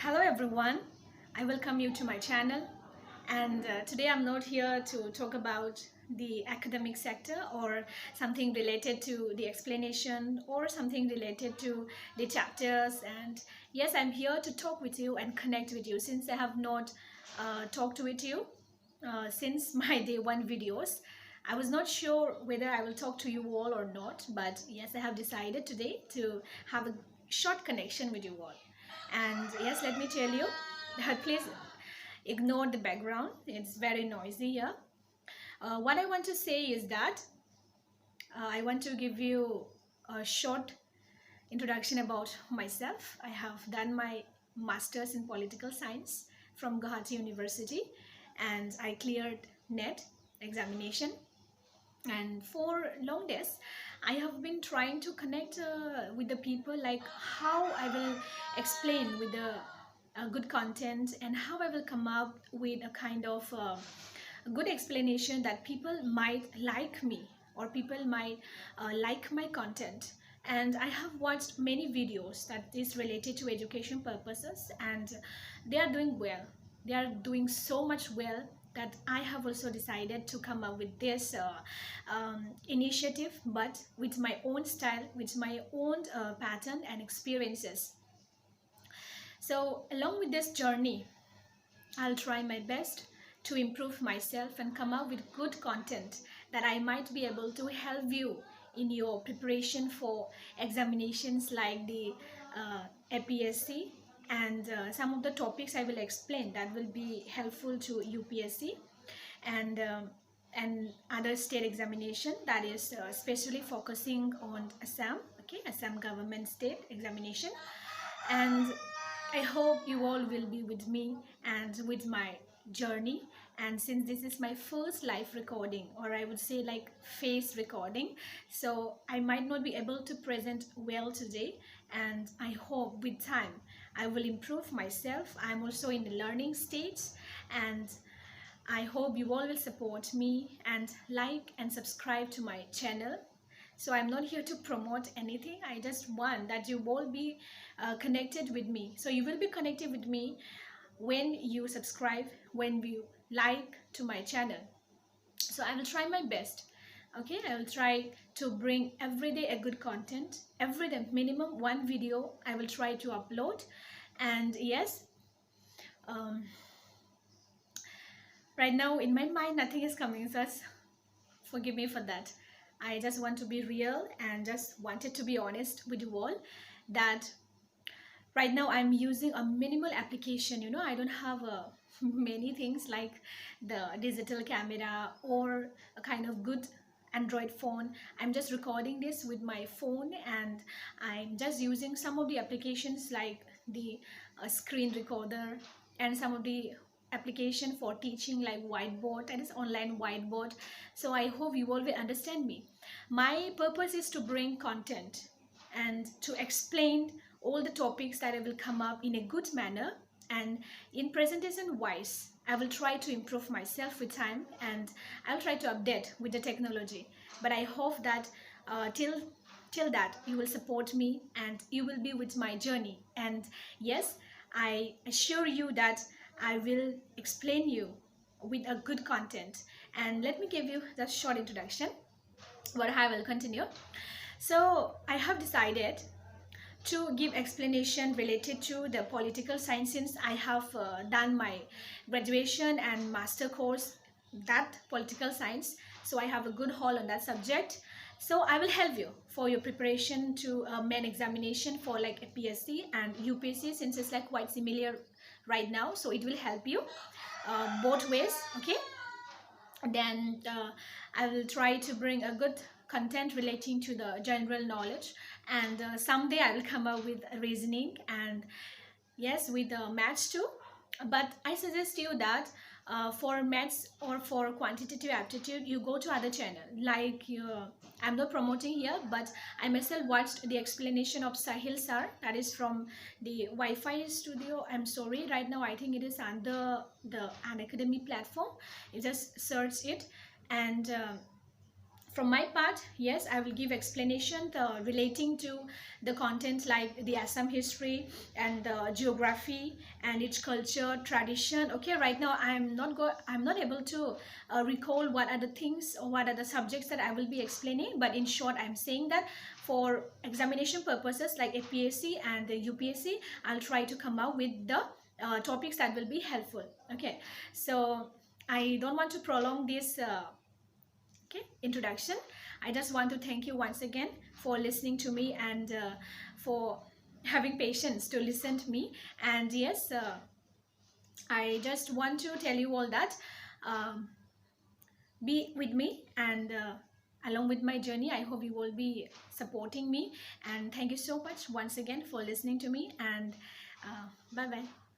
Hello everyone, I welcome you to my channel, and today I'm not here to talk about the academic sector or something related to the explanation or something related to the chapters. And yes, I'm here to talk with you and connect with you since I have not talked with you since my day one videos. I was not sure whether I will talk to you all or not, but yes, I have decided today to have a short connection with you all. And yes, let me tell you that please ignore the background, it's very noisy here. What I want to say is that I want to give you a short introduction about myself. I have done my master's in political science from Guwahati University, and I cleared NET examination. And for long days I have been trying to connect with the people, like how I will explain with the good content and how I will come up with a kind of good explanation that people might like me or people might like my content. And I have watched many videos that is related to education purposes, and they are doing well. They are doing so much well that I have also decided to come up with this initiative, but with my own style, with my own pattern and experiences. So along with this journey, I'll try my best to improve myself and come up with good content that I might be able to help you in your preparation for examinations like the APSC, and some of the topics I will explain that will be helpful to UPSC and other state examination, that is especially focusing on Assam, okay, Assam government state examination. And I hope you all will be with me and with my journey. And since this is my first live recording, or I would say like face recording, so I might not be able to present well today, and I hope with time I will improve myself. I'm also in the learning stage, and I hope you all will support me and like and subscribe to my channel. So I'm not here to promote anything. I just want that you all be connected with me. So you will be connected with me when you subscribe, when you like to my channel. So I will try my best. Okay, I will try to bring every day a good content. Every day, minimum one video I will try to upload. And yes, um, right now in my mind nothing is coming, so forgive me for that. I just want to be real and just wanted to be honest with you all that right now I'm using a minimal application. I don't have many things like the digital camera or a kind of good Android phone. I'm just recording this with my phone, and I'm just using some of the applications like the screen recorder and some of the application for teaching like whiteboard, that is online whiteboard. So I hope you all will understand me. My purpose is to bring content and to explain all the topics that I will come up in a good manner, and in presentation wise I will try to improve myself with time, and I'll try to update with the technology. But I hope that till that you will support me and you will be with my journey. And yes, I assure you that I will explain you with a good content. And let me give you the short introduction, but I will continue. So I have decided to give explanation related to the political science, since I have done my graduation and master course that political science, so I have a good hold on that subject. So I will help you for your preparation to main examination for like APSC and UPSC, since it's like quite similar right now, so it will help you both ways. Okay, then I will try to bring a good content relating to the general knowledge, and someday I will come up with reasoning and yes, with the maths too. But I suggest you that for maths or for quantitative aptitude you go to other channel like I'm not promoting here, but I myself watched the explanation of Sahil sir, that is from the Wi-Fi studio. I'm sorry, right now I think it is under the Unacademy platform. You just search it, and from my part, yes, I will give explanation relating to the content like the Assam history and the geography and its culture, tradition. Okay, right now I'm not able to recall what are the things or what are the subjects that I will be explaining. But in short, I'm saying that for examination purposes like APSC and the UPSC, I'll try to come out with the topics that will be helpful. Okay, so I don't want to prolong this. Okay, introduction. I just want to thank you once again for listening to me and for having patience to listen to me. And yes, I just want to tell you all that um, be with me and along with my journey. I hope you will be supporting me, and thank you so much once again for listening to me, and bye bye.